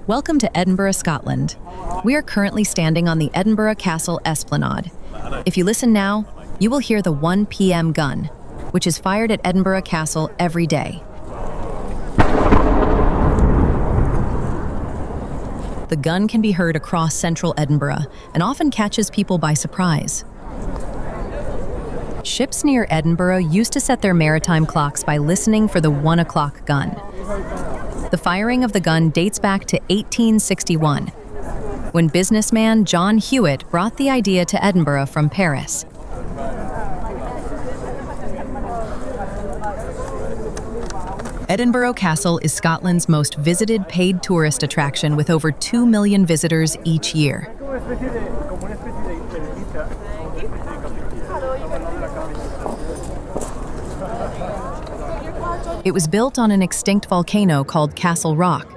Welcome to Edinburgh, Scotland. We are currently standing on the Edinburgh Castle Esplanade. If you listen now, you will hear the 1 p.m. gun, which is fired at Edinburgh Castle every day. The gun can be heard across central Edinburgh and often catches people by surprise. Ships near Edinburgh used to set their maritime clocks by listening for the 1 o'clock gun. The firing of the gun dates back to 1861, when businessman John Hewitt brought the idea to Edinburgh from Paris. Edinburgh Castle is Scotland's most visited paid tourist attraction with over 2 million visitors each year. It was built on an extinct volcano called Castle Rock.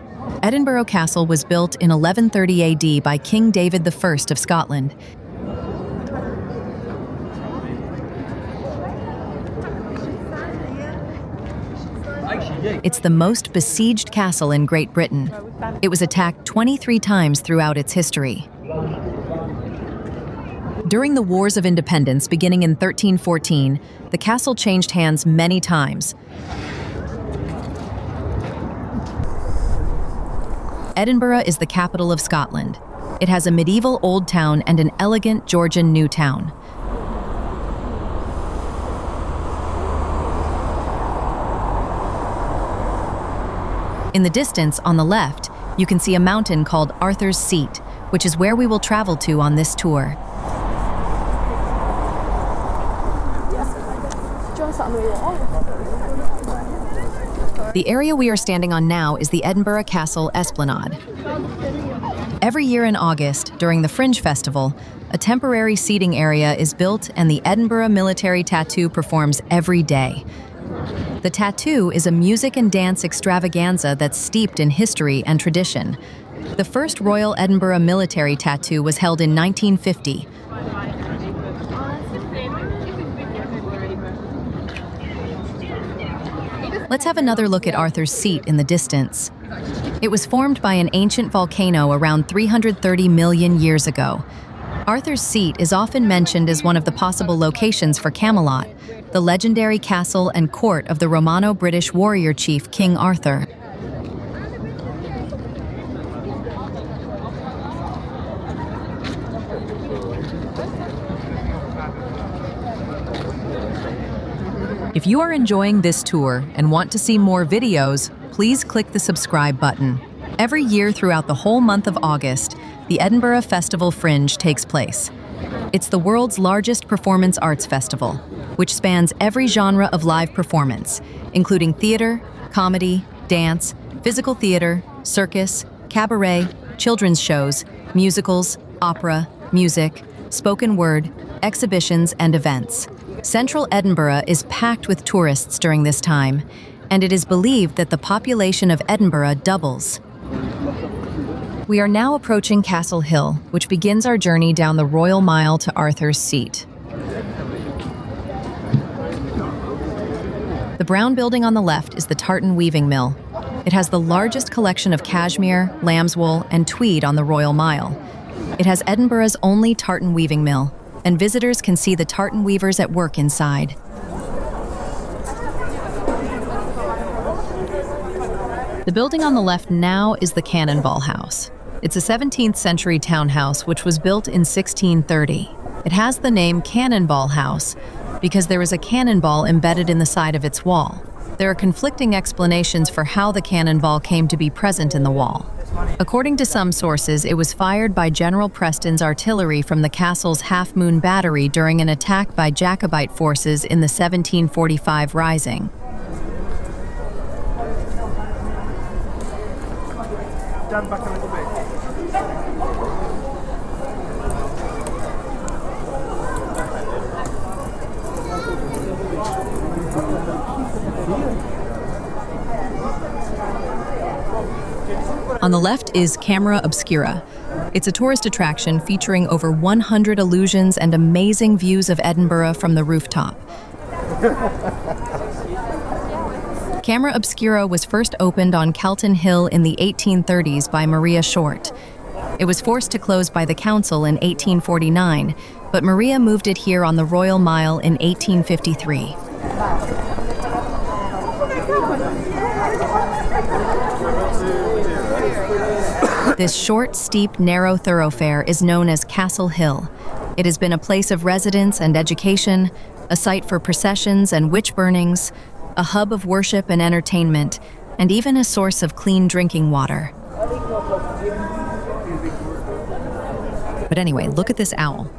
Edinburgh Castle was built in 1130 AD by King David I of Scotland. It's the most besieged castle in Great Britain. It was attacked 23 times throughout its history. During the Wars of Independence, beginning in 1314, the castle changed hands many times. Edinburgh is the capital of Scotland. It has a medieval old town and an elegant Georgian new town. In the distance, on the left, you can see a mountain called Arthur's Seat, which is where we will travel to on this tour. The area we are standing on now is the Edinburgh Castle Esplanade. Every year in August, during the Fringe Festival, a temporary seating area is built and the Edinburgh Military Tattoo performs every day. The tattoo is a music and dance extravaganza that's steeped in history and tradition. The first Royal Edinburgh Military Tattoo was held in 1950. Let's have another look at Arthur's Seat in the distance. It was formed by an ancient volcano around 330 million years ago. Arthur's Seat is often mentioned as one of the possible locations for Camelot, the legendary castle and court of the Romano-British warrior chief King Arthur. If you are enjoying this tour and want to see more videos, please click the subscribe button. Every year throughout the whole month of August, the Edinburgh Festival Fringe takes place. It's the world's largest performance arts festival, which spans every genre of live performance, including theater, comedy, dance, physical theater, circus, cabaret, children's shows, musicals, opera, music, spoken word, exhibitions, and events. Central Edinburgh is packed with tourists during this time, and it is believed that the population of Edinburgh doubles. We are now approaching Castle Hill, which begins our journey down the Royal Mile to Arthur's Seat. The brown building on the left is the tartan weaving mill. It has the largest collection of cashmere, lamb's wool, and tweed on the Royal Mile. It has Edinburgh's only tartan weaving mill, and visitors can see the tartan weavers at work inside. The building on the left now is the Cannonball House. It's a 17th century townhouse which was built in 1630. It has the name Cannonball House because there is a cannonball embedded in the side of its wall. There are conflicting explanations for how the cannonball came to be present in the wall. According to some sources, it was fired by General Preston's artillery from the castle's Half Moon Battery during an attack by Jacobite forces in the 1745 Rising. Stand back a little bit. On the left is Camera Obscura. It's a tourist attraction featuring over 100 illusions and amazing views of Edinburgh from the rooftop. Camera Obscura was first opened on Calton Hill in the 1830s by Maria Short. It was forced to close by the council in 1849, but Maria moved it here on the Royal Mile in 1853. This short, steep, narrow thoroughfare is known as Castle Hill. It has been a place of residence and education, a site for processions and witch burnings, a hub of worship and entertainment, and even a source of clean drinking water. But anyway, look at this owl.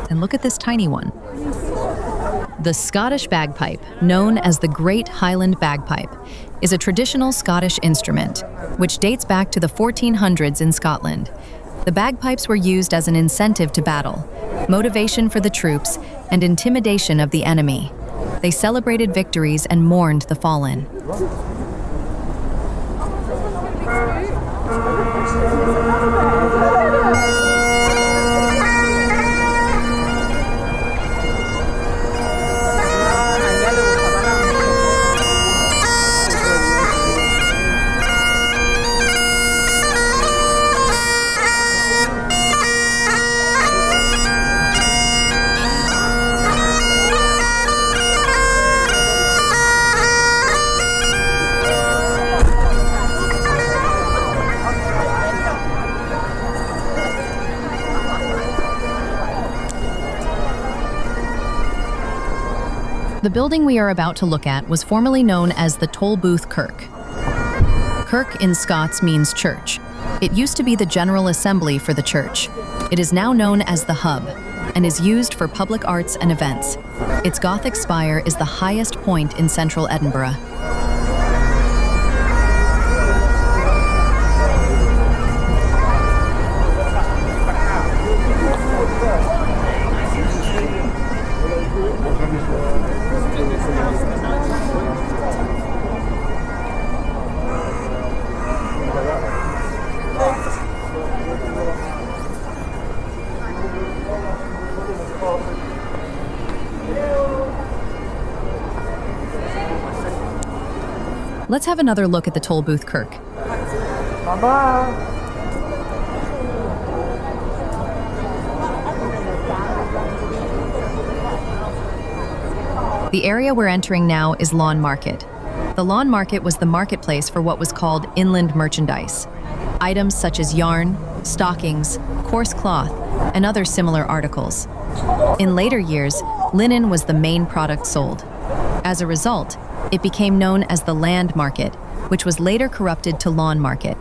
And look at this tiny one. The Scottish bagpipe, known as the Great Highland Bagpipe, is a traditional Scottish instrument, which dates back to the 1400s in Scotland. The bagpipes were used as an incentive to battle, motivation for the troops, and intimidation of the enemy. They celebrated victories and mourned the fallen. The building we are about to look at was formerly known as the Tolbooth Kirk. Kirk in Scots means church. It used to be the General Assembly for the church. It is now known as the Hub and is used for public arts and events. Its Gothic spire is the highest point in central Edinburgh. Let's have another look at the Tolbooth Kirk. The area we're entering now is Lawn Market. The Lawn Market was the marketplace for what was called inland merchandise. Items such as yarn, stockings, coarse cloth, and other similar articles. In later years, linen was the main product sold. As a result, it became known as the Land Market, which was later corrupted to Lawn Market.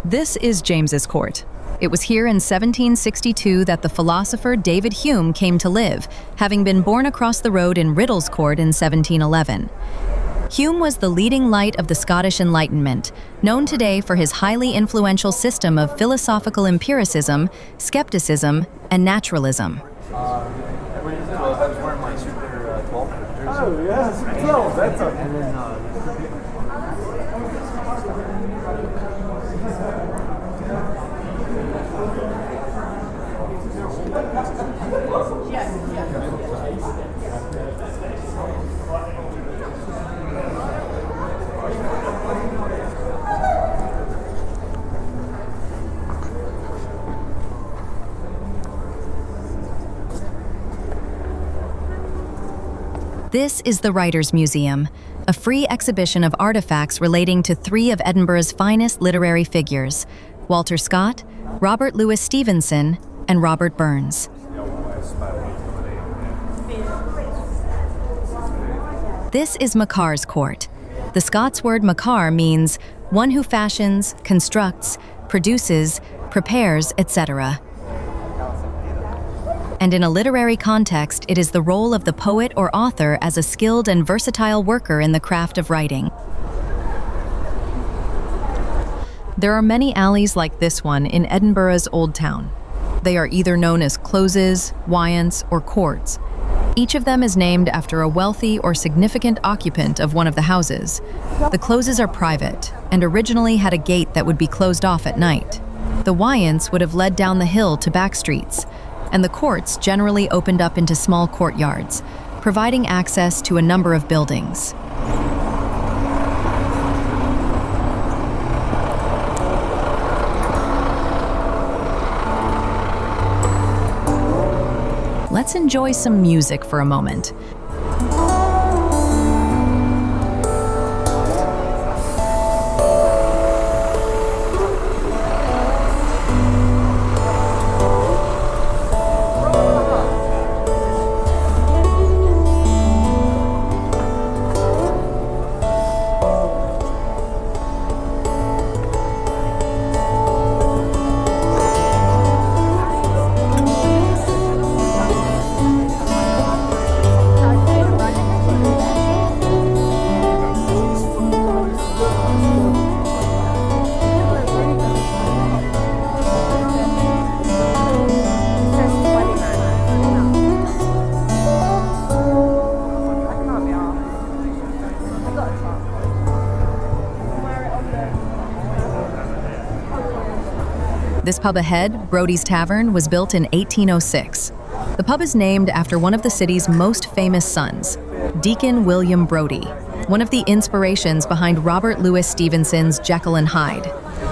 This is James's Court. It was here in 1762 that the philosopher David Hume came to live, having been born across the road in Riddle's Court in 1711. Hume was the leading light of the Scottish Enlightenment, known today for his highly influential system of philosophical empiricism, skepticism, and naturalism. This is the Writers' Museum, a free exhibition of artifacts relating to three of Edinburgh's finest literary figures, Walter Scott, Robert Louis Stevenson, and Robert Burns. This is Macar's Court. The Scots word Macar means one who fashions, constructs, produces, prepares, etc. And in a literary context, it is the role of the poet or author as a skilled and versatile worker in the craft of writing. There are many alleys like this one in Edinburgh's Old Town. They are either known as closes, wyants, or courts. Each of them is named after a wealthy or significant occupant of one of the houses. The closes are private, and originally had a gate that would be closed off at night. The wyants would have led down the hill to back streets, and the courts generally opened up into small courtyards, providing access to a number of buildings. Let's enjoy some music for a moment. This pub ahead, Brodie's Tavern, was built in 1806. The pub is named after one of the city's most famous sons, Deacon William Brodie, one of the inspirations behind Robert Louis Stevenson's Jekyll and Hyde.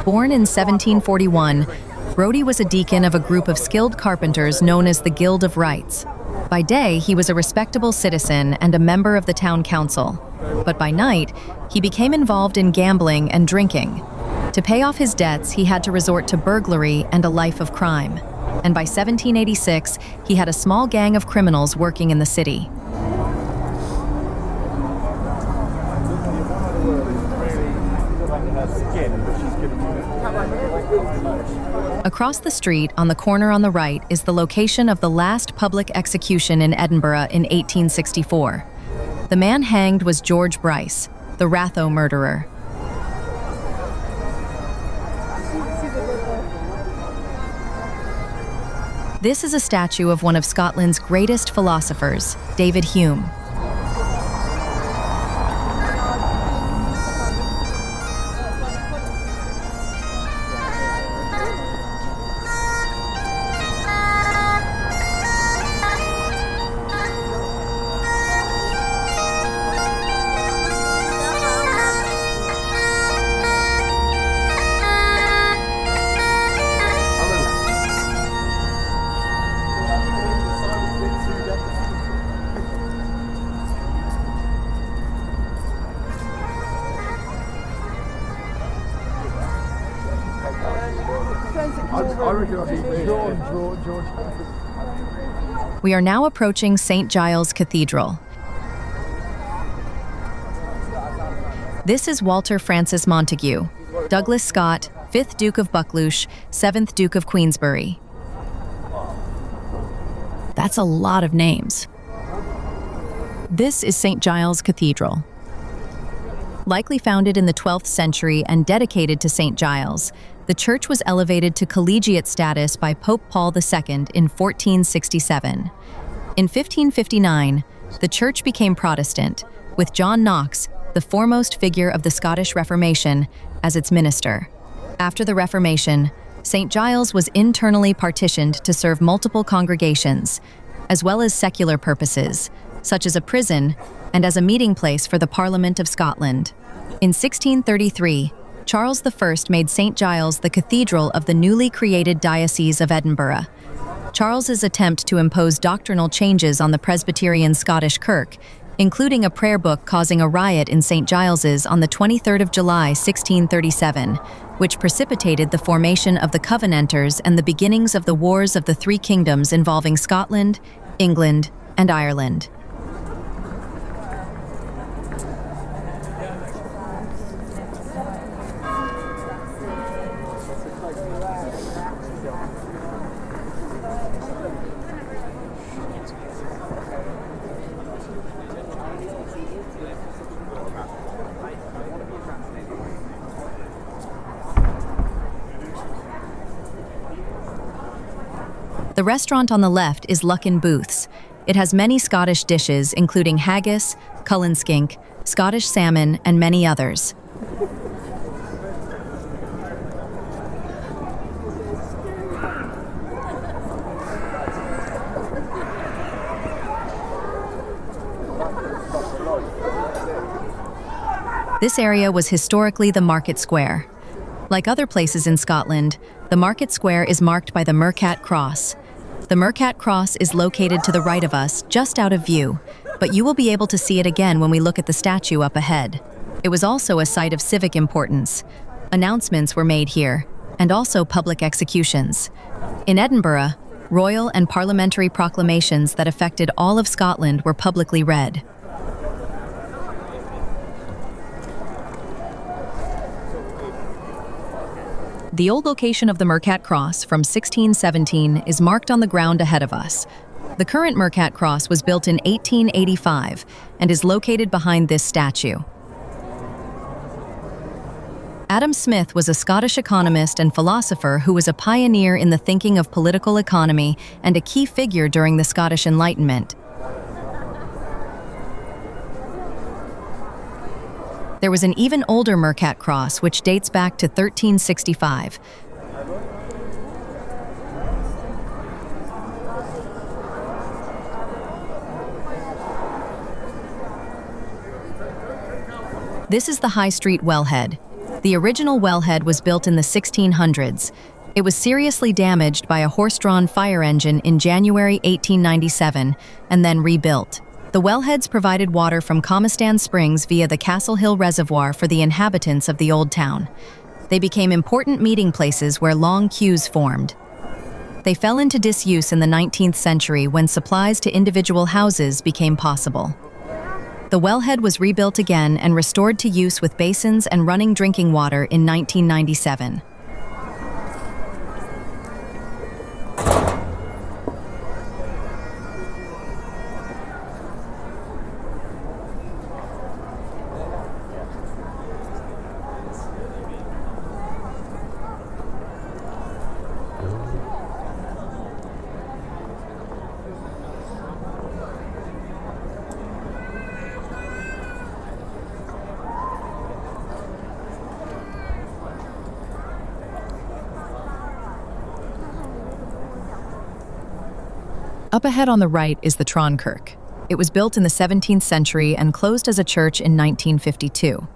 Born in 1741, Brodie was a deacon of a group of skilled carpenters known as the Guild of Wrights. By day, he was a respectable citizen and a member of the town council. But by night, he became involved in gambling and drinking. To pay off his debts, he had to resort to burglary and a life of crime. And by 1786, he had a small gang of criminals working in the city. Across the street, on the corner on the right, is the location of the last public execution in Edinburgh in 1864. The man hanged was George Bryce, the Ratho murderer. This is a statue of one of Scotland's greatest philosophers, David Hume. We are now approaching St. Giles Cathedral. This is Walter Francis Montague, Douglas Scott, 5th Duke of Buccleuch, 7th Duke of Queensberry. That's a lot of names. This is St. Giles Cathedral. Likely founded in the 12th century and dedicated to St. Giles, the church was elevated to collegiate status by Pope Paul II in 1467. In 1559, the church became Protestant, with John Knox, the foremost figure of the Scottish Reformation, as its minister. After the Reformation, St. Giles was internally partitioned to serve multiple congregations, as well as secular purposes, such as a prison and as a meeting place for the Parliament of Scotland. In 1633, Charles I made St. Giles the cathedral of the newly created Diocese of Edinburgh. Charles's attempt to impose doctrinal changes on the Presbyterian Scottish Kirk, including a prayer book causing a riot in St. Giles's on the 23rd of July, 1637, which precipitated the formation of the Covenanters and the beginnings of the Wars of the Three Kingdoms involving Scotland, England, and Ireland. The restaurant on the left is Luckin Booths. It has many Scottish dishes, including haggis, cullen skink, Scottish salmon, and many others. This area was historically the market square. Like other places in Scotland, the market square is marked by the Mercat Cross. The Mercat Cross is located to the right of us, just out of view, but you will be able to see it again when we look at the statue up ahead. It was also a site of civic importance. Announcements were made here, and also public executions. In Edinburgh, royal and parliamentary proclamations that affected all of Scotland were publicly read. The old location of the Mercat Cross from 1617 is marked on the ground ahead of us. The current Mercat Cross was built in 1885 and is located behind this statue. Adam Smith was a Scottish economist and philosopher who was a pioneer in the thinking of political economy and a key figure during the Scottish Enlightenment. There was an even older Mercat Cross, which dates back to 1365. This is the High Street wellhead. The original wellhead was built in the 1600s. It was seriously damaged by a horse-drawn fire engine in January 1897 and then rebuilt. The wellheads provided water from Comistan Springs via the Castle Hill Reservoir for the inhabitants of the Old Town. They became important meeting places where long queues formed. They fell into disuse in the 19th century when supplies to individual houses became possible. The wellhead was rebuilt again and restored to use with basins and running drinking water in 1997. Up ahead on the right is the Tron Kirk. It was built in the 17th century and closed as a church in 1952.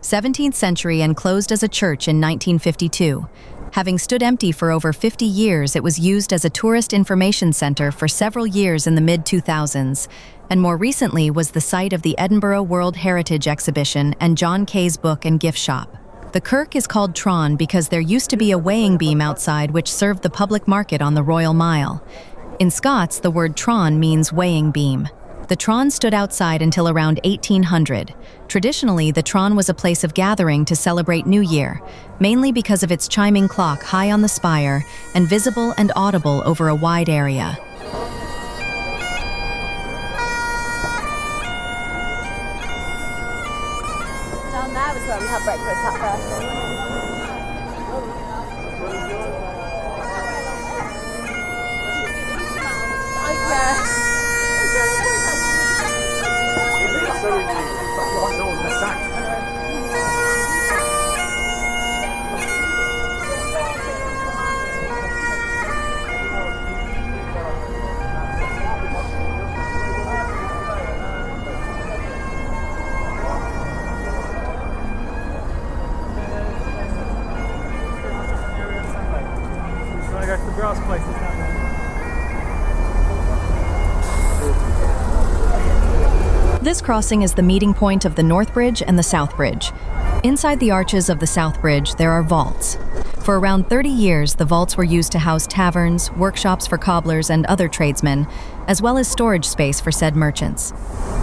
17th century and closed as a church in 1952. Having stood empty for over 50 years, it was used as a tourist information center for several years in the mid-2000s, and more recently was the site of the Edinburgh World Heritage Exhibition and John Kay's book and gift shop. The kirk is called Tron because there used to be a weighing beam outside which served the public market on the Royal Mile. In Scots, the word Tron means weighing beam. The Tron stood outside until around 1800. Traditionally, the Tron was a place of gathering to celebrate New Year, mainly because of its chiming clock high on the spire and visible and audible over a wide area. Down there was where we had breakfast at first. This crossing is the meeting point of the North Bridge and the South Bridge. Inside the arches of the South Bridge, there are vaults. For around 30 years, the vaults were used to house taverns, workshops for cobblers and other tradesmen, as well as storage space for said merchants.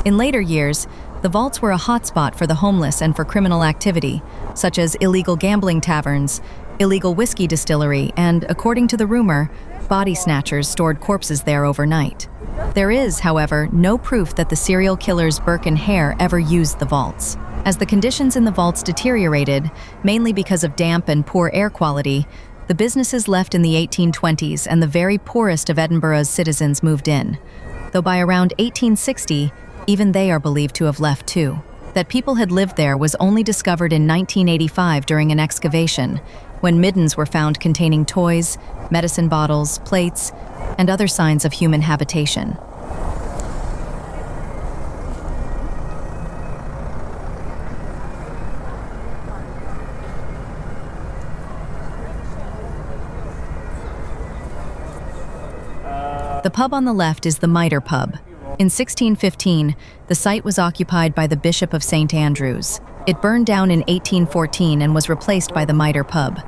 In later years, the vaults were a hotspot for the homeless and for criminal activity, such as illegal gambling taverns, illegal whiskey distillery, and, according to the rumor, body snatchers stored corpses there overnight. There is, however, no proof that the serial killers Burke and Hare ever used the vaults. As the conditions in the vaults deteriorated, mainly because of damp and poor air quality, The businesses left in the 1820s and the very poorest of Edinburgh's citizens moved in, though by around 1860, even they are believed to have left too. That people had lived there was only discovered in 1985 during an excavation, when middens were found containing toys, medicine bottles, plates, and other signs of human habitation. The pub on the left is the Mitre Pub. In 1615, the site was occupied by the Bishop of St. Andrews. It burned down in 1814 and was replaced by the Mitre Pub.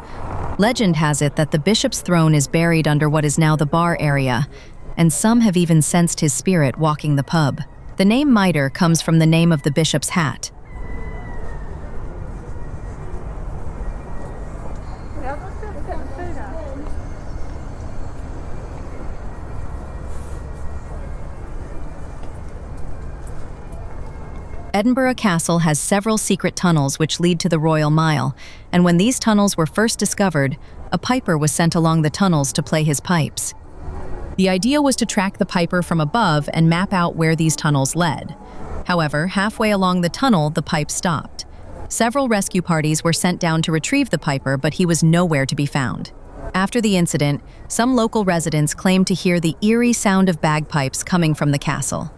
Legend has it that the bishop's throne is buried under what is now the bar area, and some have even sensed his spirit walking the pub. The name Mitre comes from the name of the bishop's hat. Edinburgh Castle has several secret tunnels which lead to the Royal Mile, and when these tunnels were first discovered, a piper was sent along the tunnels to play his pipes. The idea was to track the piper from above and map out where these tunnels led. However, halfway along the tunnel, the pipe stopped. Several rescue parties were sent down to retrieve the piper, but he was nowhere to be found. After the incident, some local residents claimed to hear the eerie sound of bagpipes coming from the castle.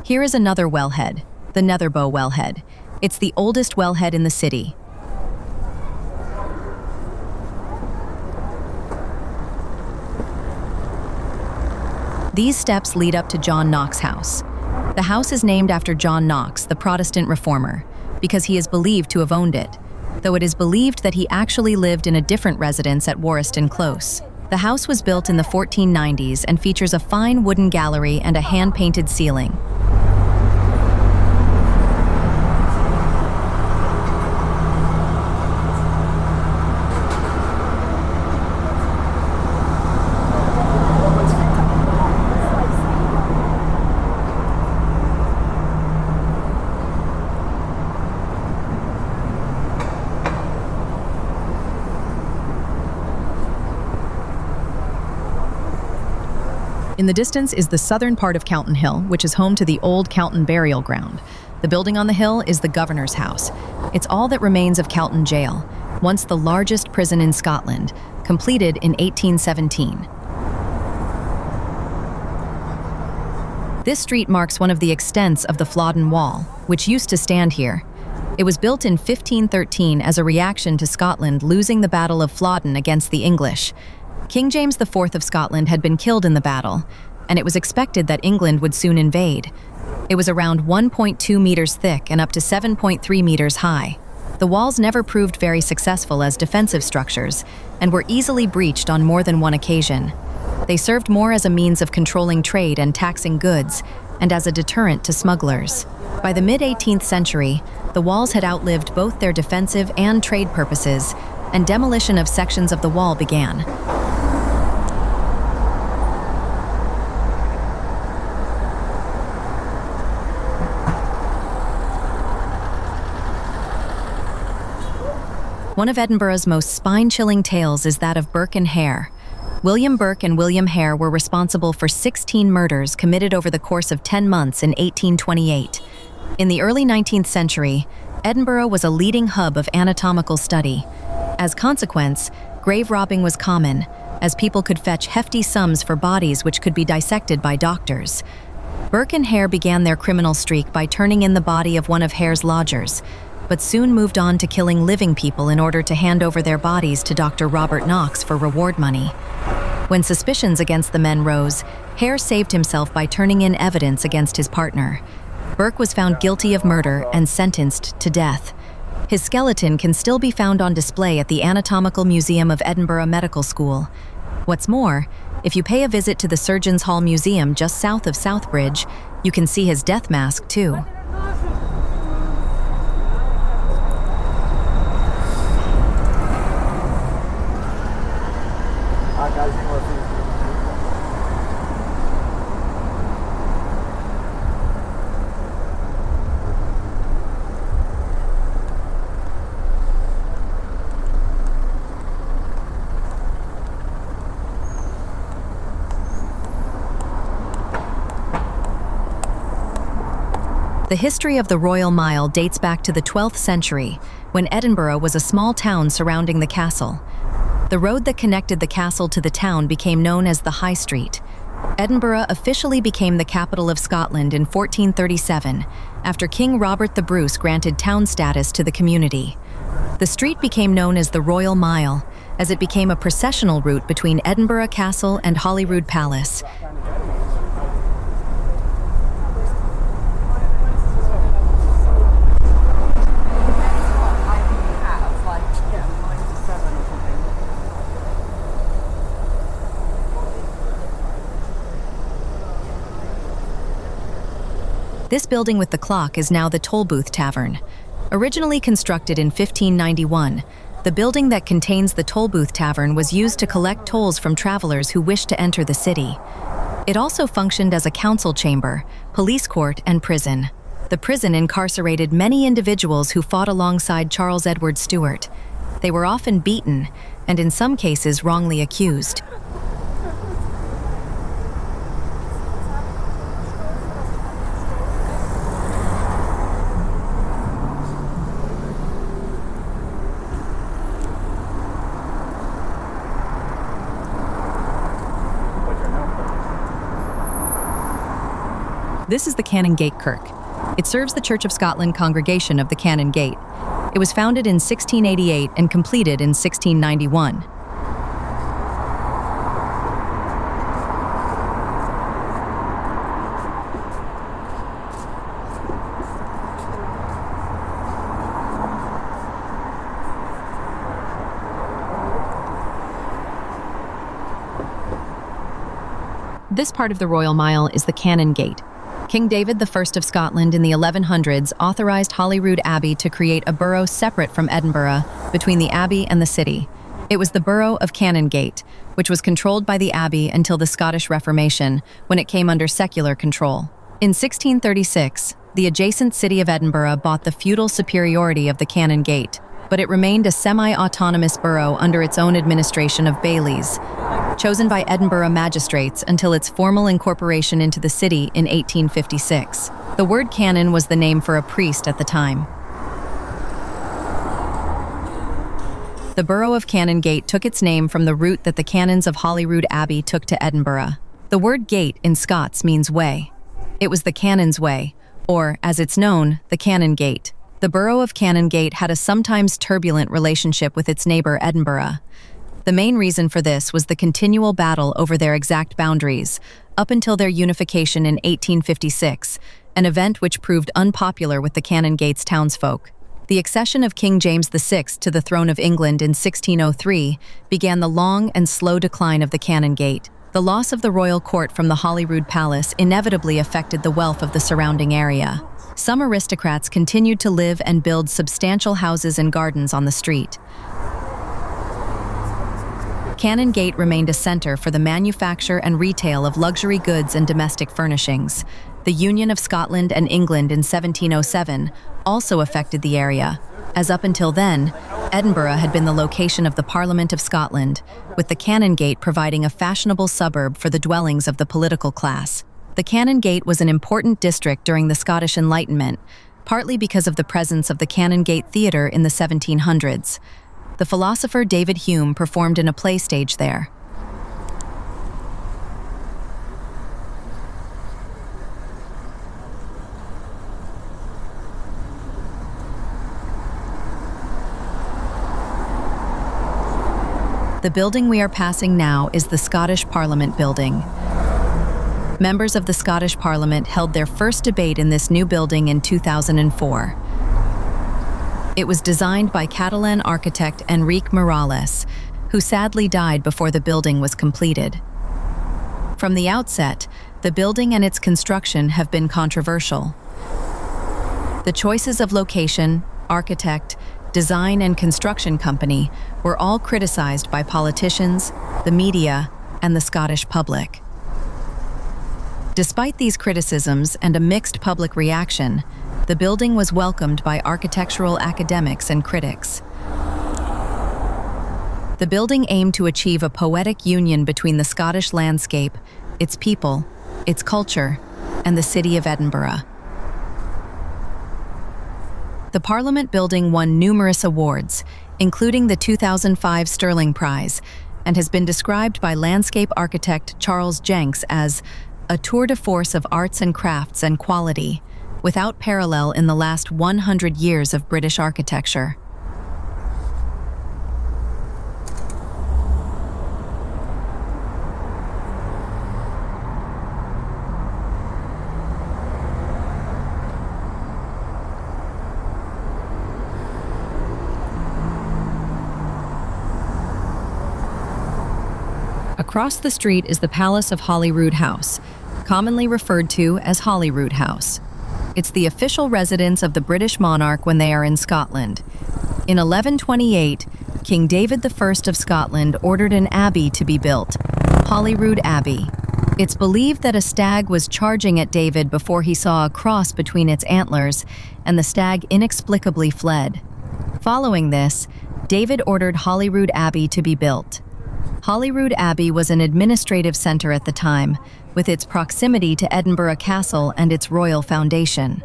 Here is another wellhead, the Netherbow Wellhead. It's the oldest wellhead in the city. These steps lead up to John Knox's house. The house is named after John Knox, the Protestant reformer, because he is believed to have owned it, though it is believed that he actually lived in a different residence at Warriston Close. The house was built in the 1490s and features a fine wooden gallery and a hand-painted ceiling. In the distance is the southern part of Calton Hill, which is home to the old Calton burial ground. The building on the hill is the Governor's House. It's all that remains of Calton Jail, once the largest prison in Scotland, completed in 1817. This street marks one of the extents of the Flodden Wall, which used to stand here. It was built in 1513 as a reaction to Scotland losing the Battle of Flodden against the English. King James IV of Scotland had been killed in the battle, and it was expected that England would soon invade. It was around 1.2 meters thick and up to 7.3 meters high. The walls never proved very successful as defensive structures, and were easily breached on more than one occasion. They served more as a means of controlling trade and taxing goods, and as a deterrent to smugglers. By the mid-18th century, the walls had outlived both their defensive and trade purposes, and demolition of sections of the wall began. One of Edinburgh's most spine-chilling tales is that of Burke and Hare. William Burke and William Hare were responsible for 16 murders committed over the course of 10 months in 1828. In the early 19th century, Edinburgh was a leading hub of anatomical study. As consequence, grave robbing was common, as people could fetch hefty sums for bodies which could be dissected by doctors. Burke and Hare began their criminal streak by turning in the body of one of Hare's lodgers, but soon moved on to killing living people in order to hand over their bodies to Dr. Robert Knox for reward money. When suspicions against the men rose, Hare saved himself by turning in evidence against his partner. Burke was found guilty of murder and sentenced to death. His skeleton can still be found on display at the Anatomical Museum of Edinburgh Medical School. What's more, if you pay a visit to the Surgeons' Hall Museum just south of Southbridge, you can see his death mask too. The history of the Royal Mile dates back to the 12th century, when Edinburgh was a small town surrounding the castle. The road that connected the castle to the town became known as the High Street. Edinburgh officially became the capital of Scotland in 1437, after King Robert the Bruce granted town status to the community. The street became known as the Royal Mile, as it became a processional route between Edinburgh Castle and Holyrood Palace. This building with the clock is now the Tollbooth Tavern. Originally constructed in 1591, the building that contains the Tollbooth Tavern was used to collect tolls from travelers who wished to enter the city. It also functioned as a council chamber, police court, and prison. The prison incarcerated many individuals who fought alongside Charles Edward Stuart. They were often beaten, and in some cases wrongly accused. This is the Cannon Gate Kirk. It serves the Church of Scotland congregation of the Cannon Gate. It was founded in 1688 and completed in 1691. This part of the Royal Mile is the Cannon Gate. King David I of Scotland in the 1100s authorized Holyrood Abbey to create a borough separate from Edinburgh, between the Abbey and the city. It was the borough of Canongate, which was controlled by the Abbey until the Scottish Reformation, when it came under secular control. In 1636, the adjacent city of Edinburgh bought the feudal superiority of the Canongate, but it remained a semi-autonomous borough under its own administration of bailies, chosen by Edinburgh magistrates until its formal incorporation into the city in 1856. The word canon was the name for a priest at the time. The borough of Canongate took its name from the route that the canons of Holyrood Abbey took to Edinburgh. The word gate in Scots means way. It was the Canon's Way, or, as it's known, the Cannon Gate. The borough of Canongate had a sometimes turbulent relationship with its neighbor Edinburgh. The main reason for this was the continual battle over their exact boundaries, up until their unification in 1856, an event which proved unpopular with the Canongate's townsfolk. The accession of King James VI to the throne of England in 1603 began the long and slow decline of the Canongate. The loss of the royal court from the Holyrood Palace inevitably affected the wealth of the surrounding area. Some aristocrats continued to live and build substantial houses and gardens on the street. Canongate remained a center for the manufacture and retail of luxury goods and domestic furnishings. The Union of Scotland and England in 1707 also affected the area, as up until then, Edinburgh had been the location of the Parliament of Scotland, with the Canongate providing a fashionable suburb for the dwellings of the political class. The Canongate was an important district during the Scottish Enlightenment, partly because of the presence of the Canongate Theatre in the 1700s. The philosopher David Hume performed in a play stage there. The building we are passing now is the Scottish Parliament building. Members of the Scottish Parliament held their first debate in this new building in 2004. It was designed by Catalan architect Enric Morales, who sadly died before the building was completed. From the outset, the building and its construction have been controversial. The choices of location, architect, design, and construction company were all criticized by politicians, the media, and the Scottish public. Despite these criticisms and a mixed public reaction, the building was welcomed by architectural academics and critics. The building aimed to achieve a poetic union between the Scottish landscape, its people, its culture, and the city of Edinburgh. The Parliament building won numerous awards, including the 2005 Stirling Prize, and has been described by landscape architect Charles Jenks as a tour de force of arts and crafts and quality, without parallel in the last 100 years of British architecture. Across the street is the Palace of Holyrood House, commonly referred to as Holyrood House. It's the official residence of the British monarch when they are in Scotland. In 1128, King David I of Scotland ordered an abbey to be built, Holyrood Abbey. It's believed that a stag was charging at David before he saw a cross between its antlers, and the stag inexplicably fled. Following this, David ordered Holyrood Abbey to be built. Holyrood Abbey was an administrative centre at the time, with its proximity to Edinburgh Castle and its royal foundation.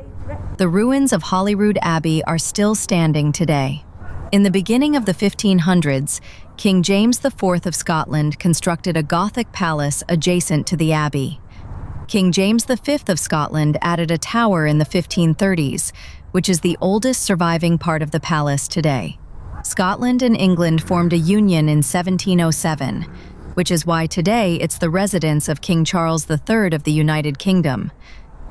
The ruins of Holyrood Abbey are still standing today. In the beginning of the 1500s, King James IV of Scotland constructed a Gothic palace adjacent to the abbey. King James V of Scotland added a tower in the 1530s, which is the oldest surviving part of the palace today. Scotland and England formed a union in 1707, which is why today it's the residence of King Charles III of the United Kingdom.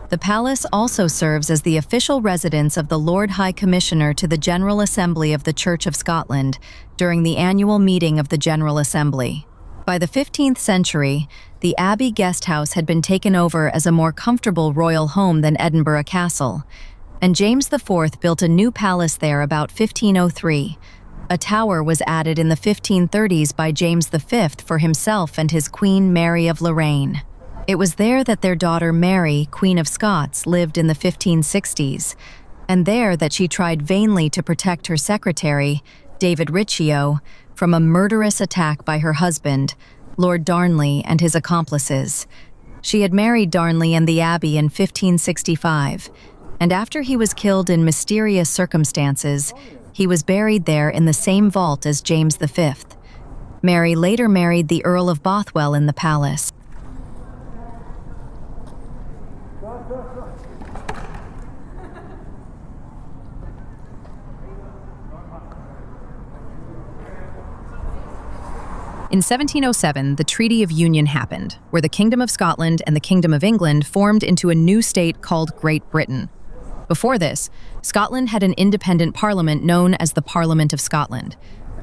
The palace also serves as the official residence of the Lord High Commissioner to the General Assembly of the Church of Scotland during the annual meeting of the General Assembly. By the 15th century, the Abbey Guest House had been taken over as a more comfortable royal home than Edinburgh Castle, and James IV built a new palace there about 1503. A tower was added in the 1530s by James V for himself and his Queen Mary of Lorraine. It was there that their daughter Mary, Queen of Scots, lived in the 1560s, and there that she tried vainly to protect her secretary, David Riccio, from a murderous attack by her husband, Lord Darnley, and his accomplices. She had married Darnley and the Abbey in 1565, and after he was killed in mysterious circumstances, he was buried there in the same vault as James V. Mary later married the Earl of Bothwell in the palace. In 1707, the Treaty of Union happened, where the Kingdom of Scotland and the Kingdom of England formed into a new state called Great Britain. Before this, Scotland had an independent parliament known as the Parliament of Scotland.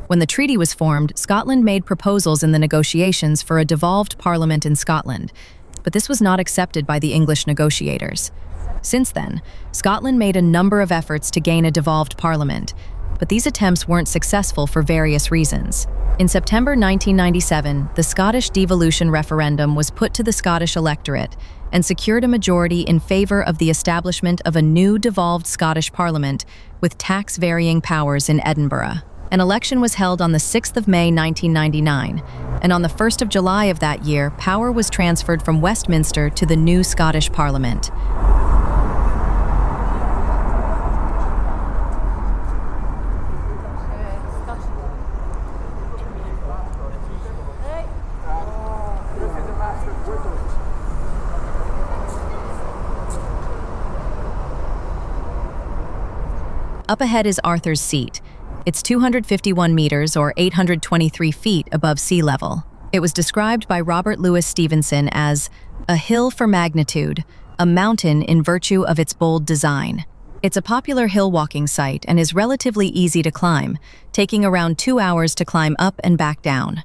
When the treaty was formed, Scotland made proposals in the negotiations for a devolved parliament in Scotland, but this was not accepted by the English negotiators. Since then, Scotland made a number of efforts to gain a devolved parliament, but these attempts weren't successful for various reasons. In September 1997, the Scottish devolution referendum was put to the Scottish electorate and secured a majority in favour of the establishment of a new devolved Scottish Parliament with tax-varying powers in Edinburgh. An election was held on the 6th of May 1999, and on the 1st of July of that year, power was transferred from Westminster to the new Scottish Parliament. Up ahead is Arthur's Seat. It's 251 meters or 823 feet above sea level. It was described by Robert Louis Stevenson as a hill for magnitude, a mountain in virtue of its bold design. It's a popular hill walking site and is relatively easy to climb, taking around 2 hours to climb up and back down.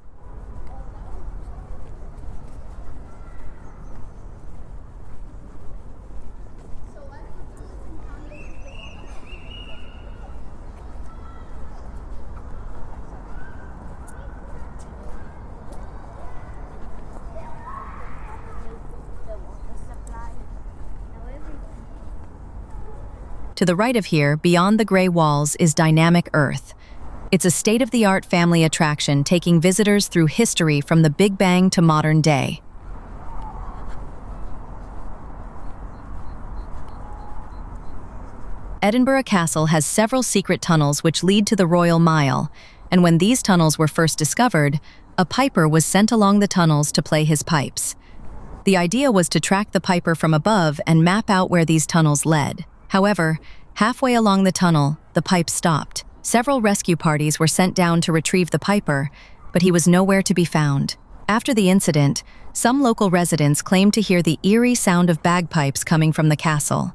To the right of here, beyond the gray walls, is Dynamic Earth. It's a state-of-the-art family attraction taking visitors through history from the Big Bang to modern day. Edinburgh Castle has several secret tunnels which lead to the Royal Mile, and when these tunnels were first discovered, a piper was sent along the tunnels to play his pipes. The idea was to track the piper from above and map out where these tunnels led. However, halfway along the tunnel, the pipe stopped. Several rescue parties were sent down to retrieve the piper, but he was nowhere to be found. After the incident, some local residents claimed to hear the eerie sound of bagpipes coming from the castle.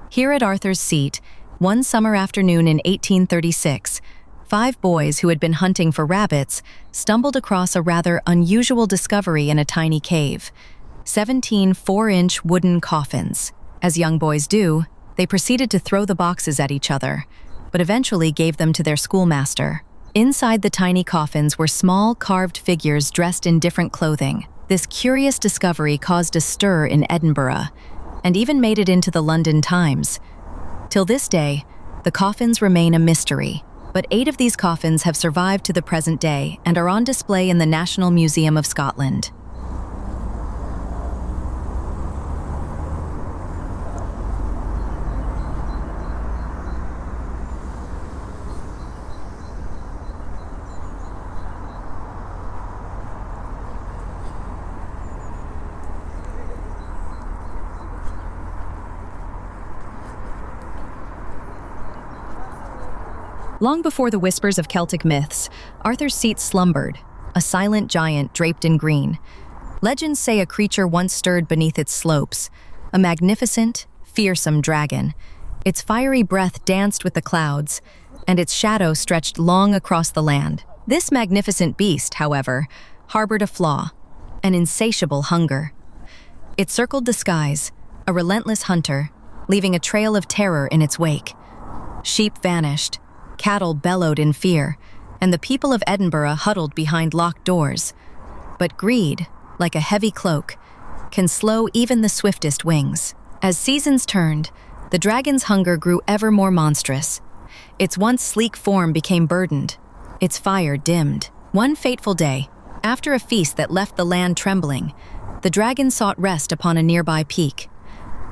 Here at Arthur's Seat, one summer afternoon in 1836, 5 boys who had been hunting for rabbits stumbled across a rather unusual discovery in a tiny cave: 17 4-inch wooden coffins. As young boys do, they proceeded to throw the boxes at each other, but eventually gave them to their schoolmaster. Inside the tiny coffins were small carved figures dressed in different clothing. This curious discovery caused a stir in Edinburgh, and even made it into the London Times. Till this day, the coffins remain a mystery, but 8 of these coffins have survived to the present day and are on display in the National Museum of Scotland. Long before the whispers of Celtic myths, Arthur's Seat slumbered, a silent giant draped in green. Legends say a creature once stirred beneath its slopes, a magnificent, fearsome dragon. Its fiery breath danced with the clouds, and its shadow stretched long across the land. This magnificent beast, however, harbored a flaw: an insatiable hunger. It circled the skies, a relentless hunter, leaving a trail of terror in its wake. Sheep vanished, cattle bellowed in fear, and the people of Edinburgh huddled behind locked doors. But greed, like a heavy cloak, can slow even the swiftest wings. As seasons turned, the dragon's hunger grew ever more monstrous. Its once sleek form became burdened, its fire dimmed. One fateful day, after a feast that left the land trembling, the dragon sought rest upon a nearby peak.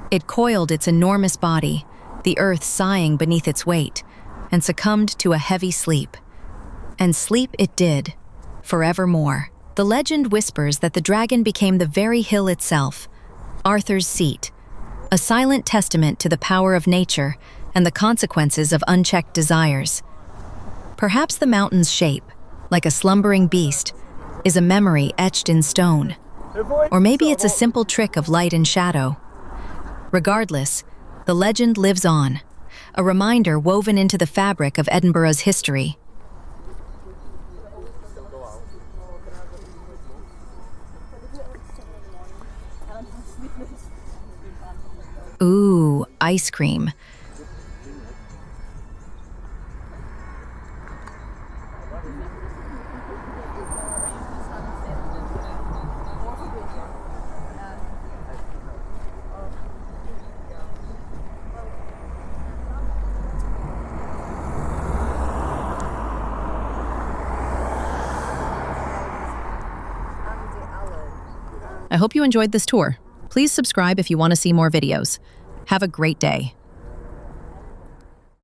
It coiled its enormous body, the earth sighing beneath its weight, and succumbed to a heavy sleep. And sleep it did, forevermore. The legend whispers that the dragon became the very hill itself, Arthur's Seat, a silent testament to the power of nature and the consequences of unchecked desires. Perhaps the mountain's shape, like a slumbering beast, is a memory etched in stone. Or maybe it's a simple trick of light and shadow. Regardless, the legend lives on, a reminder woven into the fabric of Edinburgh's history. Ooh, ice cream. I hope you enjoyed this tour. Please subscribe if you want to see more videos. Have a great day.